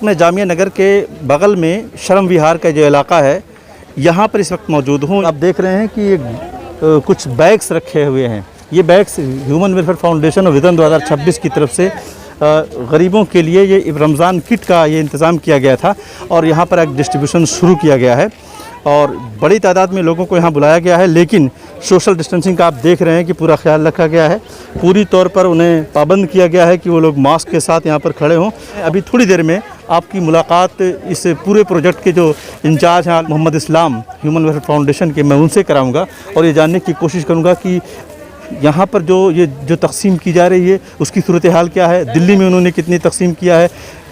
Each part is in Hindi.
मैं जामिया नगर के बगल में शर्म विहार का जो इलाका है यहाँ पर इस वक्त मौजूद हूँ। आप देख रहे हैं कि ये कुछ बैग्स रखे हुए हैं। ये बैग्स ह्यूमन वेलफेयर फाउंडेशन और विज़न 2026 की तरफ से गरीबों के लिए ये रमज़ान किट का ये इंतज़ाम किया गया था और यहाँ पर एक डिस्ट्रीब्यूशन शुरू किया गया है और बड़ी तादाद में लोगों को यहाँ बुलाया गया है। लेकिन सोशल डिस्टेंसिंग का आप देख रहे हैं कि पूरा ख्याल रखा गया है। पूरी तौर पर उन्हें पाबंद किया गया है कि वो लोग मास्क के साथ यहाँ पर खड़े हों। अभी थोड़ी देर में आपकी मुलाकात इस पूरे प्रोजेक्ट के जो इंचार्ज हैं मोहम्मद इस्लाम ह्यूमन वेलफेयर फाउंडेशन के, मैं उनसे कराऊँगा और ये जानने की कोशिश करूँगा कि यहाँ पर जो तकसीम की जा रही है उसकी सूरत हाल क्या है, दिल्ली में उन्होंने कितनी तकसीम किया है,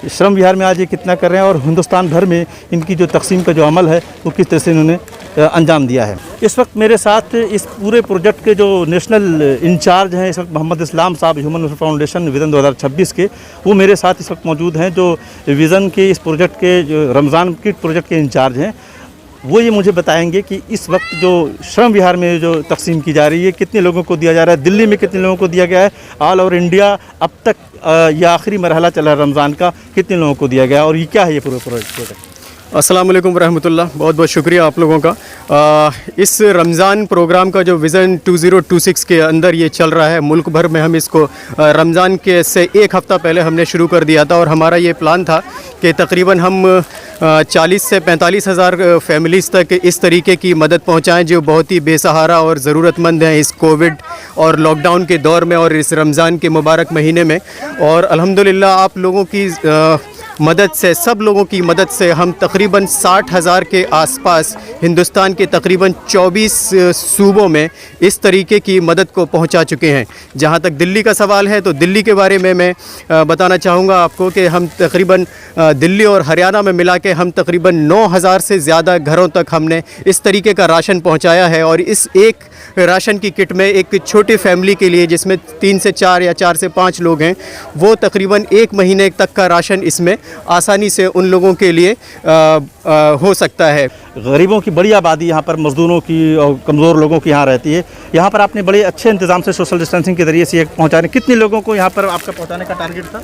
श्रम विहार में आज ये कितना कर रहे हैं और हिंदुस्तान भर में इनकी जो तकसीम का जो अमल है वो किस तरह से इन्होंने अंजाम दिया है। इस वक्त मेरे साथ इस पूरे प्रोजेक्ट के जो नेशनल इंचार्ज हैं इस वक्त मोहम्मद इस्लाम साहब ह्यूमन वेलफेयर फाउंडेशन विज़न 2026 के, वो मेरे साथ इस वक्त मौजूद हैं, जो विज़न के इस प्रोजेक्ट के जो रमज़ान किट प्रोजेक्ट के इंचार्ज हैं। वो ये मुझे बताएंगे कि इस वक्त जो श्रम विहार में जो तकसीम की जा रही है कितने लोगों को दिया जा रहा है, दिल्ली में कितने लोगों को दिया गया है, ऑल ओवर इंडिया अब तक ये आखिरी मरहला चला रमज़ान का कितने लोगों को दिया गया है और ये क्या है ये पूरा प्रोजेक्ट। अस्सलाम वालेकुम रहमतुल्लाह, बहुत बहुत शुक्रिया आप लोगों का। इस रमज़ान प्रोग्राम का जो विज़न 2026 के अंदर ये चल रहा है, मुल्क भर में हम इसको रमज़ान के से एक हफ़्ता पहले हमने शुरू कर दिया था और हमारा ये प्लान था कि तकरीबन हम 40 से 45 हज़ार फैमिलीज़ तक इस तरीके की मदद पहुँचाएँ जो बहुत ही बेसहारा और ज़रूरतमंद हैं इस कोविड और लॉकडाउन के दौर में और इस रमज़ान के मुबारक महीने में। और अल्हम्दुलिल्लाह आप लोगों की मदद से, सब लोगों की मदद से हम तकरीबन 60,000 के आसपास हिंदुस्तान के तकरीबन 24 सूबों में इस तरीके की मदद को पहुंचा चुके हैं। जहां तक दिल्ली का सवाल है तो दिल्ली के बारे में मैं बताना चाहूँगा आपको कि हम तकरीबन दिल्ली और हरियाणा में मिला के हम तकरीबन 9,000 से ज़्यादा घरों तक हमने इस तरीके का राशन पहुँचाया है। और इस एक राशन की किट में एक छोटी फैमिली के लिए जिसमें 3 से 4 या 4 से 5 लोग हैं, वो तकरीबन 1 महीने तक का राशन इसमें आसानी से उन लोगों के लिए हो सकता है। गरीबों की बड़ी आबादी यहाँ पर, मज़दूरों की और कमज़ोर लोगों की यहाँ रहती है। यहाँ पर आपने बड़े अच्छे इंतज़ाम से सोशल डिस्टेंसिंग के ज़रिए से ये पहुँचाने, कितने लोगों को यहाँ पर आपका पहुँचाने का टारगेट था?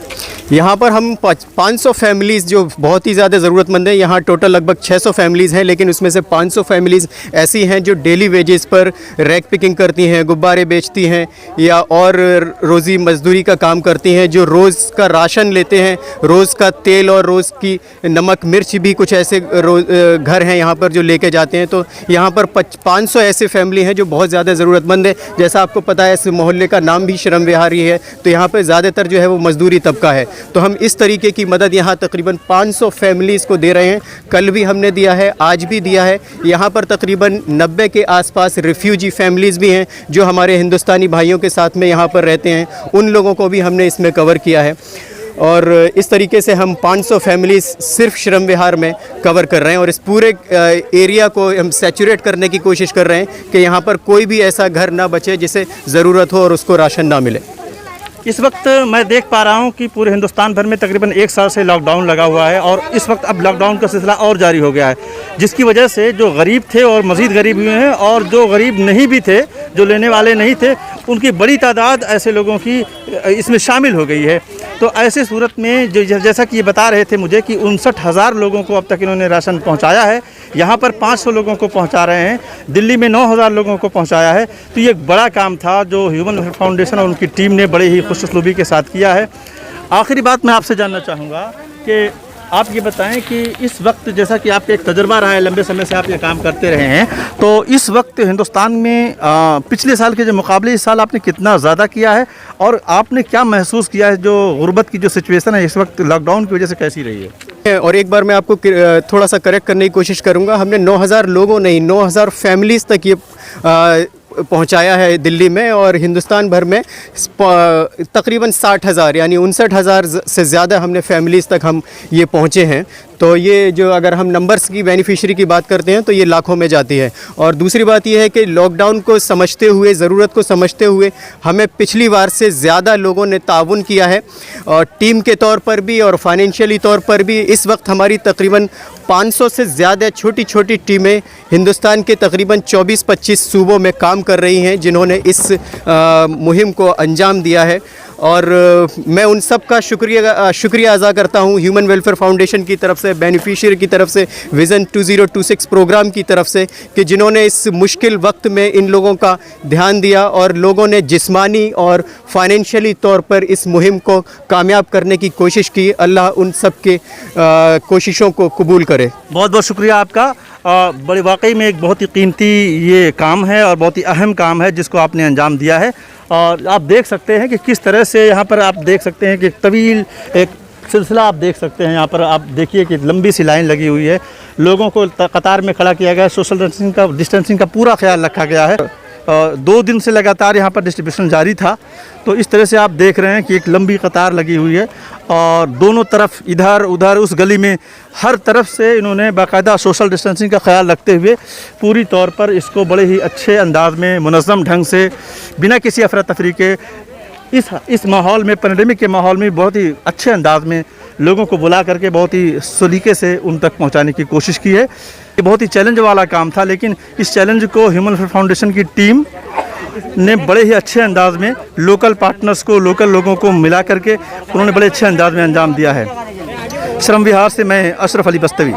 यहाँ पर हम 500 फैमिलीज़ जो बहुत ही ज़्यादा ज़रूरतमंद हैं, यहाँ टोटल लगभग 600 फैमिलीज़ हैं, लेकिन उसमें से 500 फैमिलीज़ ऐसी हैं जो डेली वेजेस पर रैक पिकिंग करती हैं, गुब्बारे बेचती हैं या और रोज़ी मजदूरी का काम करती हैं, जो रोज़ का राशन लेते हैं, रोज़ का तेल और रोज़ की नमक मिर्च भी कुछ ऐसे घर हैं यहाँ पर जो लेके जाते हैं। तो यहाँ पर 500 ऐसे फैमिली हैं जो बहुत ज़्यादा ज़रूरतमंद है। जैसा आपको पता है इस मोहल्ले का नाम भी श्रम विहार ही है, तो यहाँ पर ज़्यादातर जो है वो मजदूरी तबका है। तो हम इस तरीके की मदद यहाँ तकरीबन 500 फैमिलीज़ को दे रहे हैं। कल भी हमने दिया है, आज भी दिया है। यहाँ पर तकरीबन 90 के आसपास रिफ्यूजी फैमिलीज़ भी हैं जो हमारे हिंदुस्तानी भाइयों के साथ में यहाँ पर रहते हैं, उन लोगों को भी हमने इसमें कवर किया है। और इस तरीके से हम 500 फैमिलीज़ सिर्फ श्रम विहार में कवर कर रहे हैं और इस पूरे एरिया को हम सैचुरेट करने की कोशिश कर रहे हैं कि यहाँ पर कोई भी ऐसा घर ना बचे जिसे ज़रूरत हो और उसको राशन ना मिले। इस वक्त मैं देख पा रहा हूं कि पूरे हिंदुस्तान भर में तकरीबन 1 साल से लॉकडाउन लगा हुआ है और इस वक्त अब लॉकडाउन का सिलसिला और जारी हो गया है, जिसकी वजह से जो गरीब थे और मज़ीद गरीब हुए हैं और जो गरीब नहीं भी थे, जो लेने वाले नहीं थे, उनकी बड़ी तादाद ऐसे लोगों की इसमें शामिल हो गई है। तो ऐसे सूरत में जो जैसा कि ये बता रहे थे मुझे कि 59,000 लोगों को अब तक इन्होंने राशन पहुंचाया है। यहाँ पर 500 लोगों को पहुंचा रहे हैं, दिल्ली में 9,000 लोगों को पहुंचाया है। तो ये एक बड़ा काम था जो ह्यूमन वेलफेयर फाउंडेशन और उनकी टीम ने बड़े ही खुशउस्लूबी के साथ किया है। आखिरी बात मैं आपसे जानना चाहूँगा कि आप ये बताएं कि इस वक्त, जैसा कि आपका एक तजुर्बा रहा है, लंबे समय से आप ये काम करते रहे हैं, तो इस वक्त हिंदुस्तान में पिछले साल के जो मुकाबले इस साल आपने कितना ज़्यादा किया है और आपने क्या महसूस किया है, जो गुर्बत की जो सिचुएशन है इस वक्त लॉकडाउन की वजह से कैसी रही है? और एक बार मैं आपको थोड़ा सा करेक्ट करने की कोशिश करूँगा। हमने 9,000 लोगों नहीं 9,000 फैमिलीज़ तक ये पहुंचाया है दिल्ली में और हिंदुस्तान भर में तकरीबन 60,000 यानी 59,000 से ज़्यादा हमने फैमिलीज़ तक हम ये पहुँचे हैं। तो ये जो अगर हम नंबर्स की बेनिफिशियरी की बात करते हैं तो ये लाखों में जाती है। और दूसरी बात ये है कि लॉकडाउन को समझते हुए, ज़रूरत को समझते हुए हमें पिछली बार से ज़्यादा लोगों ने ताउन किया है और टीम के तौर पर भी और फाइनेंशियली तौर पर भी। इस वक्त हमारी तकरीबन 500 से ज़्यादा छोटी छोटी टीमें हिंदुस्तान के तकरीबन 24-25 सूबों में काम कर रही हैं जिन्होंने इस मुहिम को अंजाम दिया है। और मैं उन सब का शुक्रिया अदा करता हूँ ह्यूमन वेलफेयर फाउंडेशन की तरफ से, बेनिफिशियरी की तरफ से, विज़न 2026 प्रोग्राम की तरफ से, कि जिन्होंने इस मुश्किल वक्त में इन लोगों का ध्यान दिया और लोगों ने जिस्मानी और फाइनेंशियली तौर पर इस मुहिम को कामयाब करने की कोशिश की। अल्लाह उन सब के कोशिशों को कबूल करे। बहुत बहुत शुक्रिया आपका। बड़े वाकई में एक बहुत ही कीमती ये काम है और बहुत ही अहम काम है जिसको आपने अंजाम दिया है। और आप देख सकते हैं कि किस तरह से यहाँ पर आप देख सकते हैं कि तवील एक सिलसिला आप देख सकते हैं। यहाँ पर आप देखिए कि लंबी सी लाइन लगी हुई है, लोगों को कतार में खड़ा किया गया है, सोशल डिस्टेंसिंग का पूरा ख्याल रखा गया है। 2 दिन से लगातार यहाँ पर डिस्ट्रीब्यूशन जारी था। तो इस तरह से आप देख रहे हैं कि एक लंबी कतार लगी हुई है और दोनों तरफ, इधर उधर उस गली में, हर तरफ से इन्होंने बाकायदा सोशल डिस्टेंसिंग का ख्याल रखते हुए पूरी तौर पर इसको बड़े ही अच्छे अंदाज में, मुनज़्ज़म ढंग से, बिना किसी अफरा तफरी के, इस माहौल में, पेंडेमिक के माहौल में बहुत ही अच्छे अंदाज में लोगों को बुला करके बहुत ही सलीके से उन तक पहुंचाने की कोशिश की है। ये बहुत ही चैलेंज वाला काम था, लेकिन इस चैलेंज को ह्यूमन वेलफेयर फाउंडेशन की टीम ने बड़े ही अच्छे अंदाज में लोकल पार्टनर्स को, लोकल लोगों को मिला करके उन्होंने बड़े अच्छे अंदाज में अंजाम दिया है। श्रम विहार से मैं अशरफ अली बस्तवी।